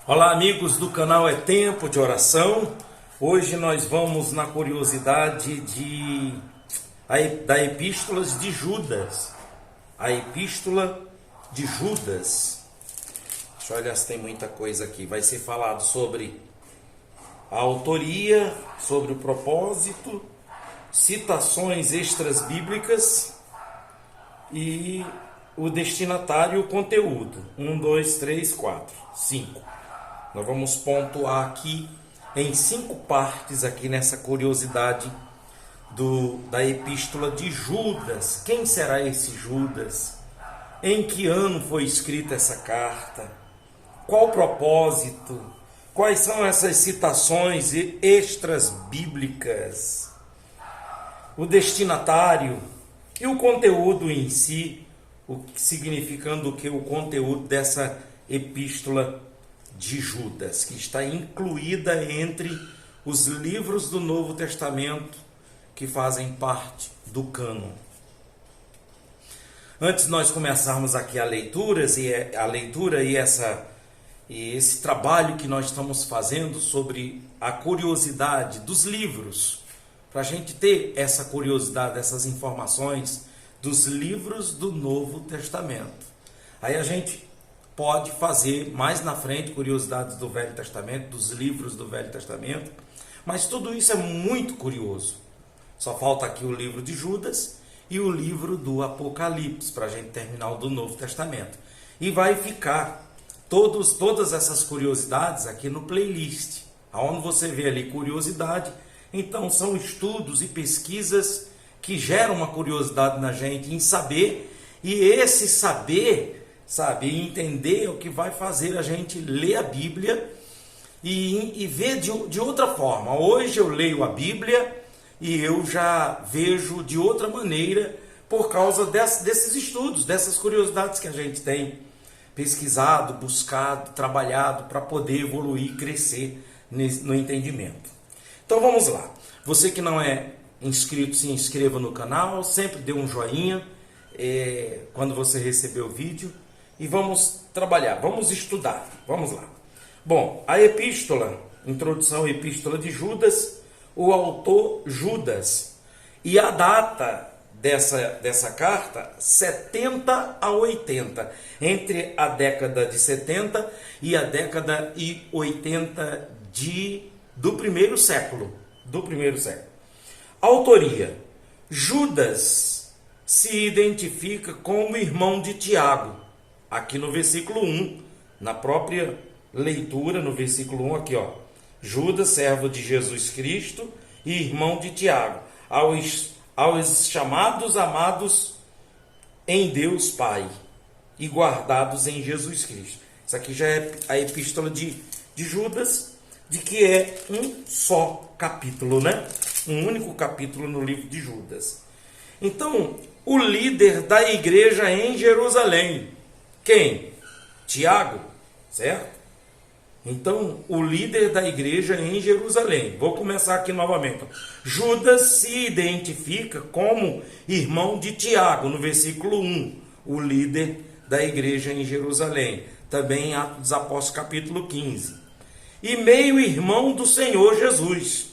Olá, amigos do canal É Tempo de Oração. Hoje nós vamos na curiosidade da Epístolas de Judas. A Epístola de Judas. Deixa eu olhar se tem muita coisa aqui. Vai ser falado sobre a autoria, sobre o propósito, citações extras bíblicas e o destinatário e o conteúdo. 1, 2, 3, 4, 5. Nós vamos pontuar aqui em 5 partes aqui nessa curiosidade da Epístola de Judas. Quem será esse Judas? Em que ano foi escrita essa carta? Qual o propósito? Quais são essas citações extras bíblicas? O destinatário e o conteúdo em si, significando que o conteúdo dessa Epístola de Judas, que está incluída entre os livros do Novo Testamento que fazem parte do cânon. Antes de nós começarmos aqui a leitura e esse trabalho que nós estamos fazendo sobre a curiosidade dos livros, para a gente ter essa curiosidade, essas informações dos livros do Novo Testamento. Aí a gente pode fazer mais na frente curiosidades do Velho Testamento, dos livros do Velho Testamento, mas tudo isso é muito curioso. Só falta aqui o livro de Judas e o livro do Apocalipse para a gente terminar o do Novo Testamento. E vai ficar todas essas curiosidades aqui no playlist, aonde você vê ali curiosidade. Então são estudos e pesquisas que geram uma curiosidade na gente em saber, e esse saber, entender o que vai fazer a gente ler a Bíblia e ver de outra forma. Hoje eu leio a Bíblia e eu já vejo de outra maneira por causa desses estudos, dessas curiosidades que a gente tem pesquisado, buscado, trabalhado para poder evoluir e crescer no entendimento. Então vamos lá. Você que não é inscrito, se inscreva no canal, sempre dê um joinha quando você receber o vídeo. E vamos trabalhar, vamos estudar, vamos lá. Bom, a epístola, introdução à epístola de Judas, o autor Judas. E a data dessa carta, 70 a 80, entre a década de 70 e a década de 80 do primeiro século. Autoria: Judas se identifica como irmão de Tiago. Aqui no versículo 1, na própria leitura, no versículo 1, aqui, ó. Judas, servo de Jesus Cristo e irmão de Tiago, aos chamados, amados em Deus Pai e guardados em Jesus Cristo. Isso aqui já é a epístola de Judas, de que é um só capítulo, né? Um único capítulo no livro de Judas. Então, o líder da igreja em Jerusalém. Quem? Tiago, certo? Então, o líder da igreja em Jerusalém. Vou começar aqui novamente. Judas se identifica como irmão de Tiago, no versículo 1. O líder da igreja em Jerusalém. Também em Atos dos Apóstolos, capítulo 15. E meio-irmão do Senhor Jesus.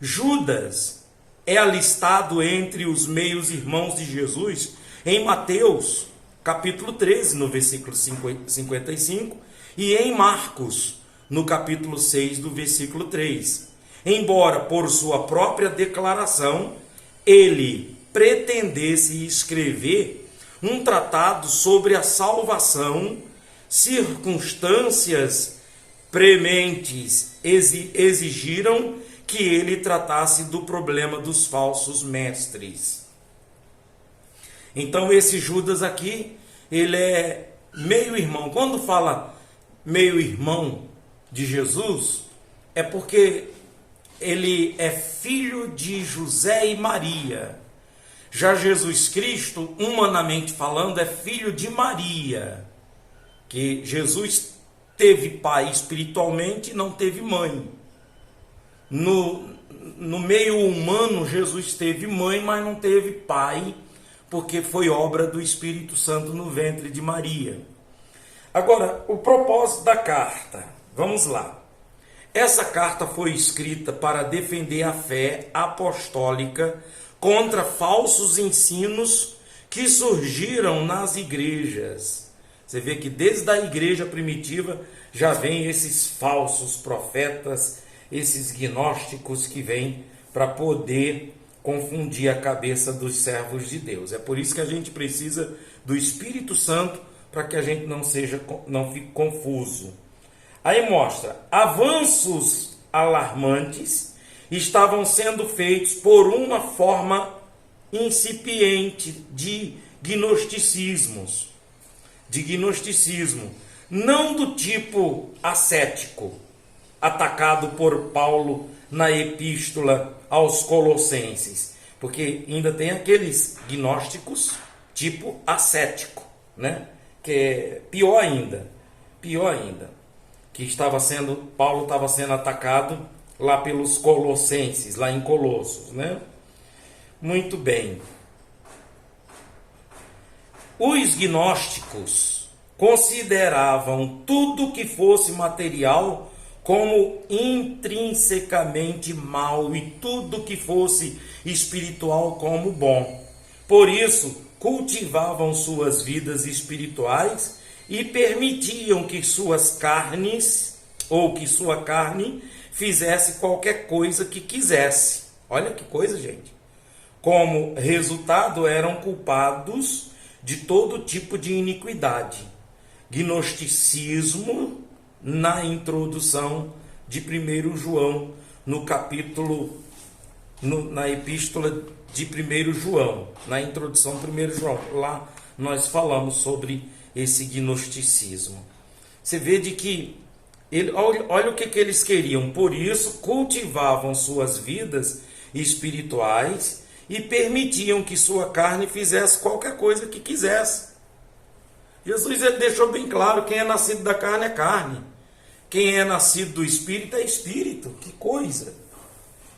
Judas é alistado entre os meios-irmãos de Jesus em Mateus, capítulo 13, no versículo 55, e em Marcos, no capítulo 6, do versículo 3. Embora, por sua própria declaração, ele pretendesse escrever um tratado sobre a salvação, circunstâncias prementes exigiram que ele tratasse do problema dos falsos mestres. Então esse Judas aqui, ele é meio-irmão. Quando fala meio-irmão de Jesus, é porque ele é filho de José e Maria. Já Jesus Cristo, humanamente falando, é filho de Maria. Que Jesus teve pai espiritualmente e não teve mãe. No meio humano, Jesus teve mãe, mas não teve pai, porque foi obra do Espírito Santo no ventre de Maria. Agora, o propósito da carta. Vamos lá. Essa carta foi escrita para defender a fé apostólica contra falsos ensinos que surgiram nas igrejas. Você vê que desde a igreja primitiva já vem esses falsos profetas, esses gnósticos que vêm para poder confundir a cabeça dos servos de Deus. É por isso que a gente precisa do Espírito Santo para que a gente não fique confuso. Aí mostra, avanços alarmantes estavam sendo feitos por uma forma incipiente de gnosticismo, não do tipo ascético, atacado por Paulo na epístola aos Colossenses, porque ainda tem aqueles gnósticos tipo ascético, né? Que é pior ainda, que Paulo estava sendo atacado lá pelos Colossenses, lá em Colossos, né? Muito bem. Os gnósticos consideravam tudo que fosse material como intrinsecamente mal e tudo que fosse espiritual como bom. Por isso, cultivavam suas vidas espirituais e permitiam que suas carnes, ou que sua carne, fizesse qualquer coisa que quisesse. Olha que coisa, gente. Como resultado, eram culpados de todo tipo de iniquidade. Gnosticismo, na introdução de 1 João, na epístola de 1 João, na introdução de 1 João. Lá nós falamos sobre esse gnosticismo. Você vê de que, olha o que eles queriam, por isso cultivavam suas vidas espirituais e permitiam que sua carne fizesse qualquer coisa que quisesse. Jesus ele deixou bem claro, quem é nascido da carne é carne, quem é nascido do Espírito é Espírito. Que coisa!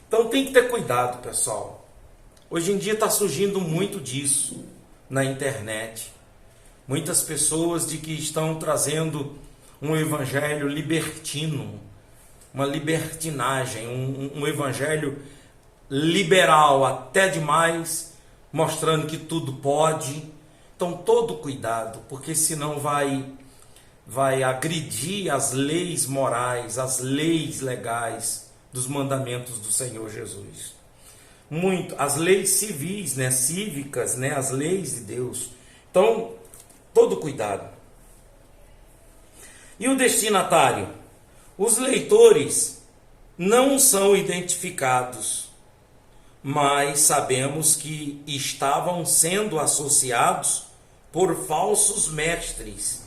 Então tem que ter cuidado, pessoal. Hoje em dia está surgindo muito disso na internet. Muitas pessoas de que estão trazendo um evangelho libertino, uma libertinagem, um evangelho liberal até demais, mostrando que tudo pode. Então todo cuidado, porque senão vai agredir as leis morais, as leis legais dos mandamentos do Senhor Jesus. As leis civis, né, cívicas, né, as leis de Deus. Então, todo cuidado. E o destinatário? Os leitores não são identificados, mas sabemos que estavam sendo associados por falsos mestres,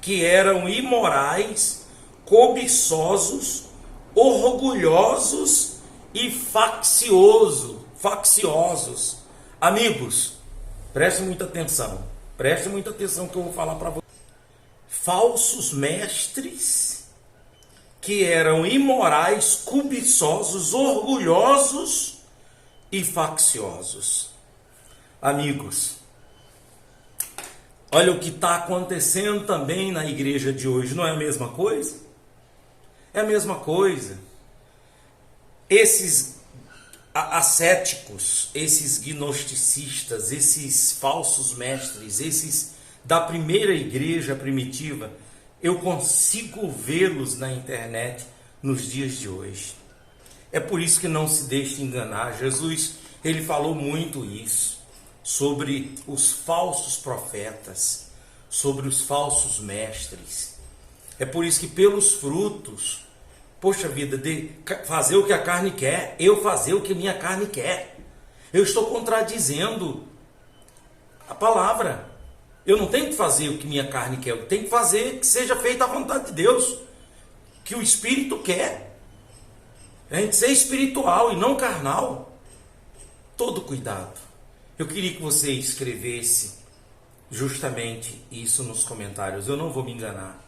que eram imorais, cobiçosos, orgulhosos e facciosos. Amigos, preste muita atenção que eu vou falar para vocês. Falsos mestres que eram imorais, cobiçosos, orgulhosos e facciosos. Amigos, olha o que está acontecendo também na igreja de hoje, não é a mesma coisa? É a mesma coisa. Esses ascéticos, esses gnosticistas, esses falsos mestres, esses da primeira igreja primitiva, eu consigo vê-los na internet nos dias de hoje. É por isso que não se deixe enganar. Jesus, ele falou muito isso, sobre os falsos profetas, sobre os falsos mestres. É por isso que pelos frutos, poxa vida, de fazer o que a carne quer, eu fazer o que minha carne quer, eu estou contradizendo a palavra. Eu não tenho que fazer o que minha carne quer, eu tenho que fazer que seja feita a vontade de Deus, que o Espírito quer. A gente ser espiritual e não carnal. Todo cuidado. Eu queria que você escrevesse justamente isso nos comentários. Eu não vou me enganar.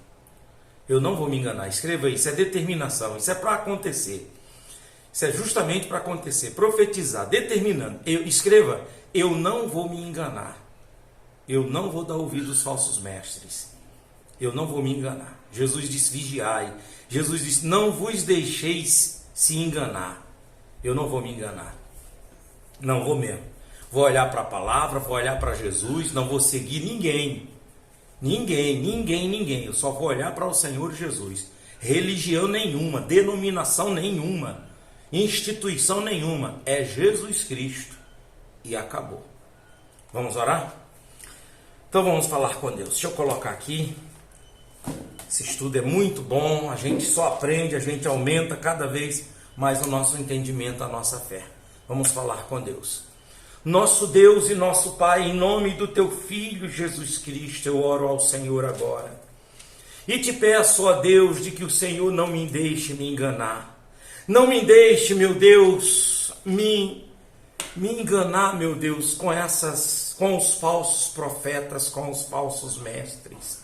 Escreva isso, é determinação, isso é para acontecer. Isso é justamente para acontecer, profetizar, determinando. Escreva, eu não vou me enganar. Eu não vou dar ouvido aos falsos mestres. Eu não vou me enganar. Jesus disse: vigiai. Jesus disse: não vos deixeis se enganar. Eu não vou me enganar. Não vou mesmo. Vou olhar para a palavra, vou olhar para Jesus, não vou seguir ninguém. Ninguém. Eu só vou olhar para o Senhor Jesus. Religião nenhuma, denominação nenhuma, instituição nenhuma. É Jesus Cristo. E acabou. Vamos orar? Então vamos falar com Deus. Deixa eu colocar aqui. Esse estudo é muito bom. A gente só aprende, a gente aumenta cada vez mais o nosso entendimento, a nossa fé. Vamos falar com Deus. Nosso Deus e nosso Pai, em nome do Teu Filho Jesus Cristo, eu oro ao Senhor agora. E te peço, ó Deus, de que o Senhor não me deixe me enganar. Não me deixe, meu Deus, me enganar, meu Deus, com os falsos profetas, com os falsos mestres.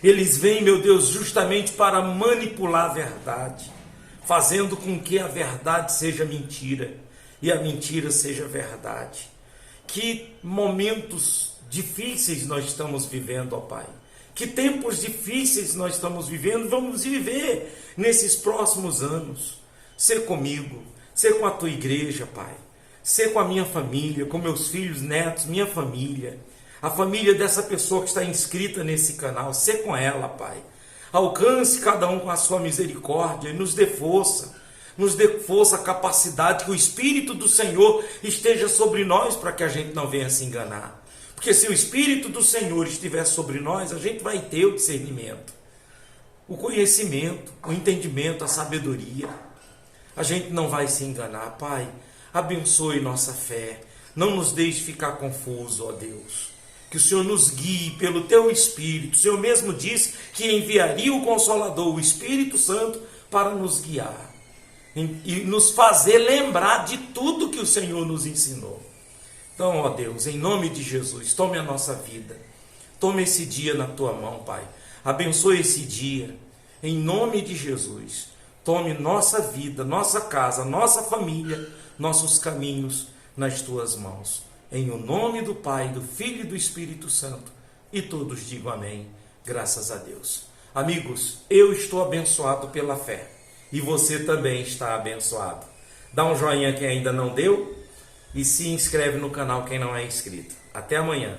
Eles vêm, meu Deus, justamente para manipular a verdade, fazendo com que a verdade seja mentira e a mentira seja verdade. Que momentos difíceis nós estamos vivendo, ó Pai. Que tempos difíceis nós estamos vivendo, vamos viver nesses próximos anos. Ser comigo, ser com a Tua igreja, Pai. Ser com a minha família, com meus filhos, netos, minha família. A família dessa pessoa que está inscrita nesse canal. Ser com ela, Pai. Alcance cada um com a sua misericórdia e nos dê força. Nos dê força, capacidade, que o Espírito do Senhor esteja sobre nós para que a gente não venha se enganar. Porque se o Espírito do Senhor estiver sobre nós, a gente vai ter o discernimento, o conhecimento, o entendimento, a sabedoria. A gente não vai se enganar. Pai, abençoe nossa fé. Não nos deixe ficar confuso, ó Deus. Que o Senhor nos guie pelo Teu Espírito. O Senhor mesmo disse que enviaria o Consolador, o Espírito Santo, para nos guiar e nos fazer lembrar de tudo que o Senhor nos ensinou. Então, ó Deus, em nome de Jesus, tome a nossa vida. Tome esse dia na Tua mão, Pai. Abençoe esse dia. Em nome de Jesus, tome nossa vida, nossa casa, nossa família, nossos caminhos nas Tuas mãos. Em o nome do Pai, do Filho e do Espírito Santo. E todos digam amém. Graças a Deus. Amigos, eu estou abençoado pela fé. E você também está abençoado. Dá um joinha quem ainda não deu. E se inscreve no canal quem não é inscrito. Até amanhã.